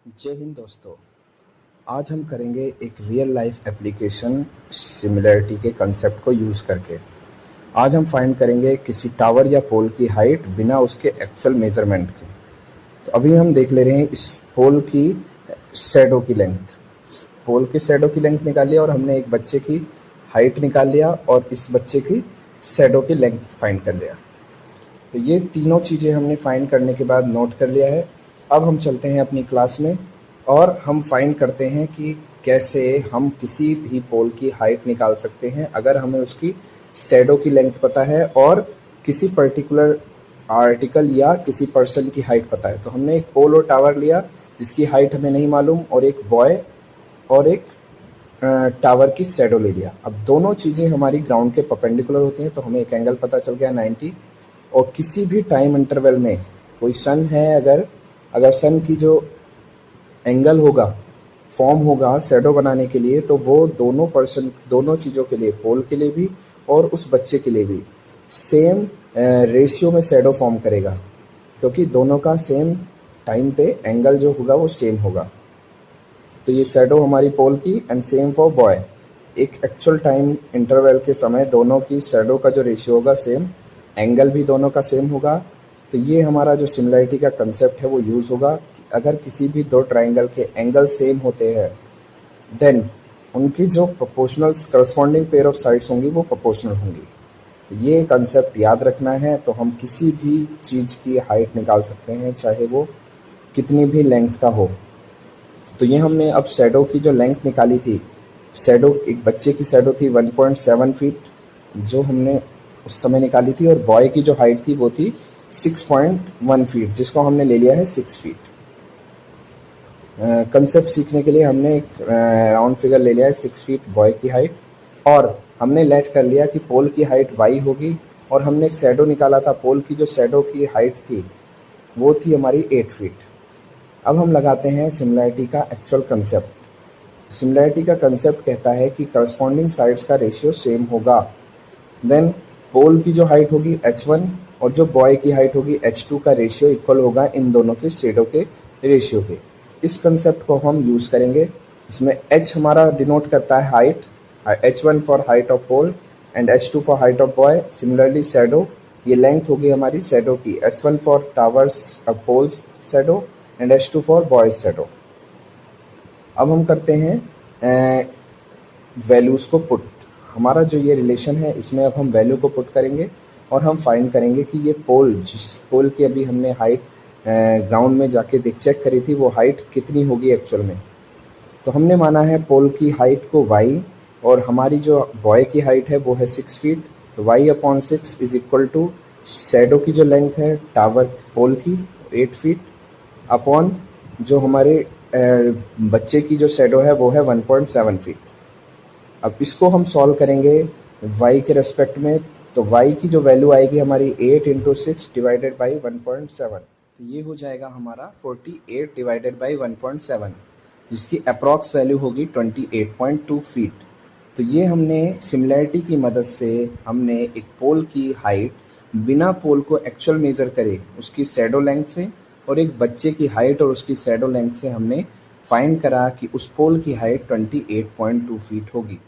जय हिंद दोस्तों। आज हम करेंगे एक रियल लाइफ एप्लीकेशन सिमिलैरिटी के कंसेप्ट को यूज़ करके। आज हम फाइंड करेंगे किसी टावर या पोल की हाइट बिना उसके एक्चुअल मेजरमेंट के। तो अभी हम देख ले रहे हैं इस पोल की शैडो की लेंथ। पोल के शैडो की लेंथ निकाल लिया और हमने एक बच्चे की हाइट निकाल लिया और इस बच्चे की शैडो की लेंथ फाइंड कर लिया। तो ये तीनों चीज़ें हमने फाइंड करने के बाद नोट कर लिया है। अब हम चलते हैं अपनी क्लास में और हम फाइंड करते हैं कि कैसे हम किसी भी पोल की हाइट निकाल सकते हैं अगर हमें उसकी शैडो की लेंथ पता है और किसी पर्टिकुलर आर्टिकल या किसी पर्सन की हाइट पता है। तो हमने एक पोल और टावर लिया जिसकी हाइट हमें नहीं मालूम और एक बॉय और एक टावर की शैडो ले लिया। अब दोनों चीज़ें हमारी ग्राउंड के परपेंडिकुलर होती हैं तो हमें एक एंगल पता चल गया 90। और किसी भी टाइम इंटरवल में कोई सन है, अगर सन की जो एंगल होगा फॉर्म होगा शैडो बनाने के लिए तो वो दोनों चीज़ों के लिए, पोल के लिए भी और उस बच्चे के लिए भी सेम रेशियो में शैडो फॉर्म करेगा, क्योंकि दोनों का सेम टाइम पे एंगल जो होगा वो सेम होगा। तो ये शैडो हमारी पोल की एंड सेम फॉर बॉय। एक एक्चुअल टाइम इंटरवल के समय दोनों की शैडो का जो रेशियो होगा सेम, एंगल भी दोनों का सेम होगा। तो ये हमारा जो सिमिलैरिटी का कंसेप्ट है वो यूज़ होगा कि अगर किसी भी दो ट्राइंगल के एंगल सेम होते हैं देन उनकी जो proportional corresponding pair of sides होंगी वो प्रोपोर्शनल होंगी। ये कंसेप्ट याद रखना है तो हम किसी भी चीज़ की हाइट निकाल सकते हैं चाहे वो कितनी भी लेंथ का हो। तो ये हमने अब शैडो की जो लेंथ निकाली थी, शैडो एक बच्चे की शैडो थी 1.7 फीट जो हमने उस समय निकाली थी, और बॉय की जो हाइट थी वो थी 6.1 फीट जिसको हमने ले लिया है 6 फीट। कंसेप्ट सीखने के लिए हमने एक राउंड फिगर ले लिया है 6 फीट बॉय की हाइट, और हमने लेट कर लिया कि पोल की हाइट y होगी, और हमने शैडो निकाला था, पोल की जो शैडो की हाइट थी वो थी हमारी 8 फीट। अब हम लगाते हैं सिमिलैरिटी का एक्चुअल कंसेप्ट। सिमिलैरिटी का कंसेप्ट कहता है कि करस्पॉन्डिंग साइड्स का रेशियो सेम होगा, देन पोल की जो हाइट होगी h1 और जो बॉय की हाइट होगी h2 का रेशियो इक्वल होगा इन दोनों के शैडो के रेशियो के। इस कंसेप्ट को हम यूज़ करेंगे। इसमें h हमारा डिनोट करता है height, h1 for height of pole and h2 for height of boy. Similarly shadow, ये लेंथ होगी हमारी शैडो की, s1 for tower's pole's shadow and h2 for boy's shadow. अब हम करते हैं वैल्यूज़ को पुट। हमारा जो ये रिलेशन है इसमें अब हम वैल्यू को पुट करेंगे और हम फाइंड करेंगे कि ये पोल, जिस पोल की अभी हमने हाइट ग्राउंड में जाके चेक करी थी वो हाइट कितनी होगी एक्चुअल में। तो हमने माना है पोल की हाइट को y, और हमारी जो बॉय की हाइट है वो है 6 फीट। तो y/6 is equal to shadow की जो लेंथ है टावर पोल की 8 फीट अपॉन जो हमारे बच्चे की जो शैडो है वो है 1.7 फीट। अब इसको हम सॉल्व करेंगे y के रेस्पेक्ट में। तो y की जो वैल्यू आएगी हमारी 8 × 6 डिवाइडेड बाई 1.7, तो ये हो जाएगा हमारा 48 डिवाइडेड बाई 1.7 जिसकी अप्रॉक्स वैल्यू होगी 28.2 फीट। तो ये हमने सिमिलैरिटी की मदद से हमने एक पोल की हाइट बिना पोल को एक्चुअल मेज़र करे उसकी शैडो लेंथ से, और एक बच्चे की हाइट और उसकी शैडो लेंथ से हमने फाइंड करा कि उस पोल की हाइट 28.2 फीट होगी।